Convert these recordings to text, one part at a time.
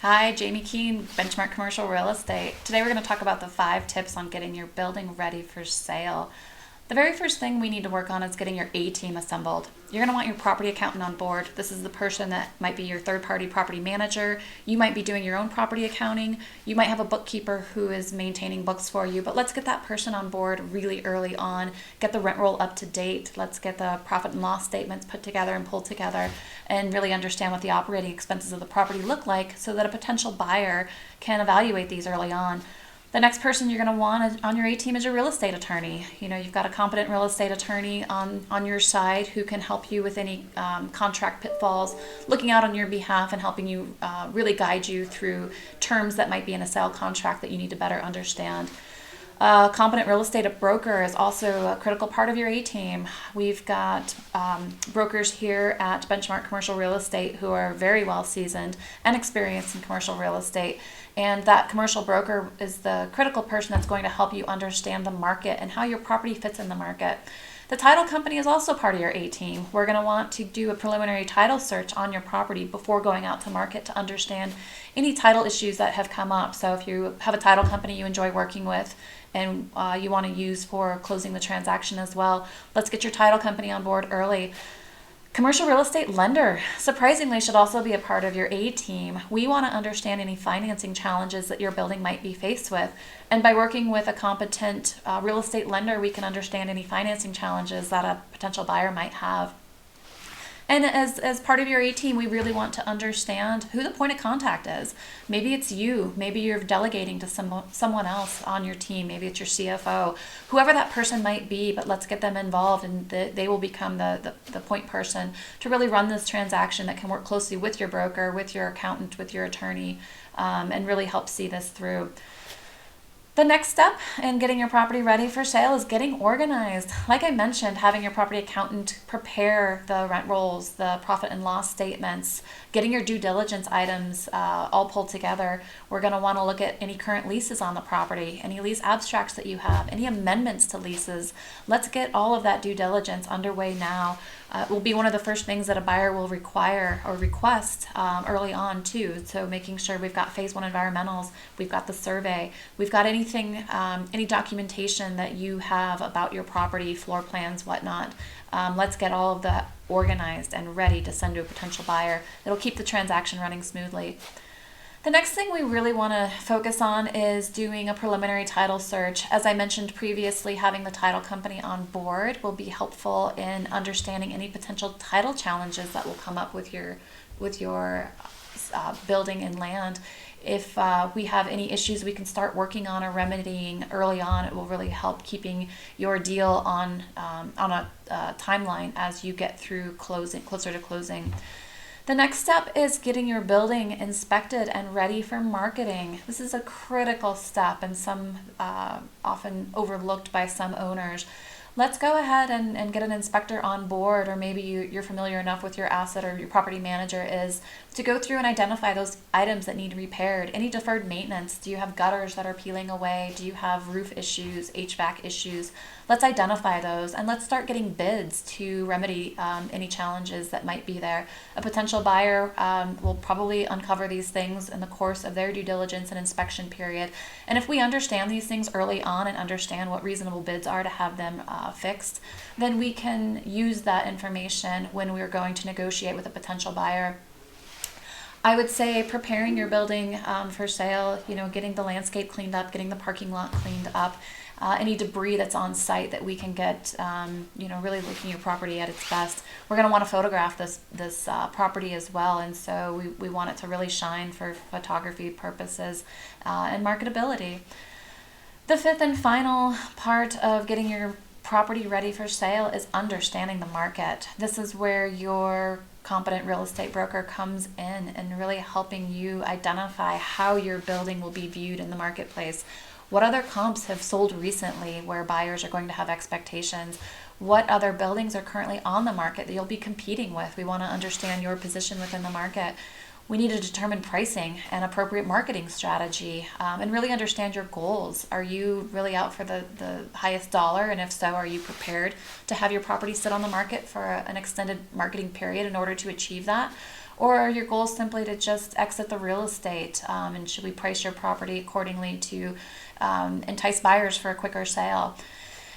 Hi, Jaimee Keene, Benchmark Commercial Real Estate. Today we're going to talk about the 5 tips on getting your building ready for sale. The very first thing we need to work on is getting your A team assembled. You're going to want your property accountant on board. This is the person that might be your third-party property manager. You might be doing your own property accounting. You might have a bookkeeper who is maintaining books for you, but let's get that person on board really early on. Get the rent roll up to date. Let's get the profit and loss statements put together and pulled together and really understand what the operating expenses of the property look like so that a potential buyer can evaluate these early on. The next person you're going to want on your A team is your real estate attorney. You've got a competent real estate attorney on your side who can help you with any contract pitfalls, looking out on your behalf and helping you really guide you through terms that might be in a sale contract that you need to better understand. A competent real estate broker is also a critical part of your A team. We've got brokers here at Benchmark Commercial Real Estate who are very well seasoned and experienced in commercial real estate. And that commercial broker is the critical person that's going to help you understand the market and how your property fits in the market. The title company is also part of your A team. We're going to want to do a preliminary title search on your property before going out to market to understand any title issues that have come up. So if you have a title company you enjoy working with and you want to use for closing the transaction as well, let's get your title company on board early. Commercial real estate lender, surprisingly, should also be a part of your A team. We want to understand any financing challenges that your building might be faced with. And by working with a competent real estate lender, we can understand any financing challenges that a potential buyer might have. And as part of your A team, we really want to understand who the point of contact is. Maybe it's you. Maybe you're delegating to someone else on your team. Maybe it's your CFO. Whoever that person might be, but let's get them involved and they will become the point person to really run this transaction that can work closely with your broker, with your accountant, with your attorney, and really help see this through. The next step in getting your property ready for sale is getting organized. Like I mentioned, having your property accountant prepare the rent rolls, the profit and loss statements, getting your due diligence items all pulled together. We're going to want to look at any current leases on the property, any lease abstracts that you have, any amendments to leases. Let's get all of that due diligence underway now. It will be one of the first things that a buyer will require or request early on too. So making sure we've got phase 1 environmentals, we've got the survey, we've got anything, any documentation that you have about your property, floor plans, whatnot. Let's get all of that organized and ready to send to a potential buyer. It'll keep the transaction running smoothly. The next thing we really want to focus on is doing a preliminary title search. As I mentioned previously, having the title company on board will be helpful in understanding any potential title challenges that will come up with your building and land. If we have any issues we can start working on or remedying early on, it will really help keeping your deal on a timeline as you get through closer to closing. The next step is getting your building inspected and ready for marketing. This is a critical step and some often overlooked by some owners. Let's go ahead and get an inspector on board, or maybe you're familiar enough with your asset or your property manager is to go through and identify those items that need repaired. Any deferred maintenance? Do you have gutters that are peeling away? Do you have roof issues, HVAC issues? Let's identify those and let's start getting bids to remedy any challenges that might be there. A potential buyer will probably uncover these things in the course of their due diligence and inspection period. And if we understand these things early on and understand what reasonable bids are to have them fixed, then we can use that information when we're going to negotiate with a potential buyer. I would say preparing your building for sale, getting the landscape cleaned up, getting the parking lot cleaned up, any debris that's on site that we can get, really looking your property at its best. We're going to want to photograph this property as well, and so we want it to really shine for photography purposes and marketability. The fifth and final part of getting your property ready for sale is understanding the market. This is where your competent real estate broker comes in and really helping you identify how your building will be viewed in the marketplace. What other comps have sold recently where buyers are going to have expectations? What other buildings are currently on the market that you'll be competing with? We want to understand your position within the market. We need to determine pricing and appropriate marketing strategy and really understand your goals. Are you really out for the highest dollar? And if so, are you prepared to have your property sit on the market for an extended marketing period in order to achieve that? Or are your goals simply to just exit the real estate? And should we price your property accordingly to entice buyers for a quicker sale?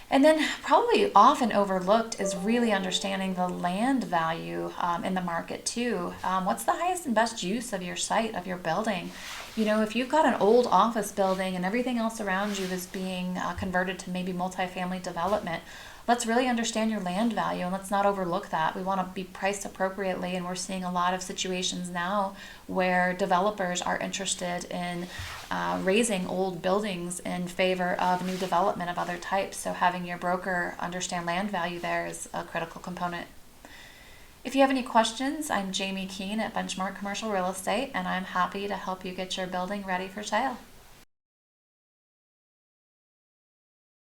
And then, probably often overlooked is really understanding the land value in the market too. What's the highest and best use of your site, of your building? If you've got an old office building and everything else around you is being converted to maybe multifamily development, let's really understand your land value and let's not overlook that. We want to be priced appropriately, and we're seeing a lot of situations now where developers are interested in raising old buildings in favor of new development of other types. So having your broker understand land value there is a critical component. If you have any questions, I'm Jaimee Keene at Benchmark Commercial Real Estate, and I'm happy to help you get your building ready for sale.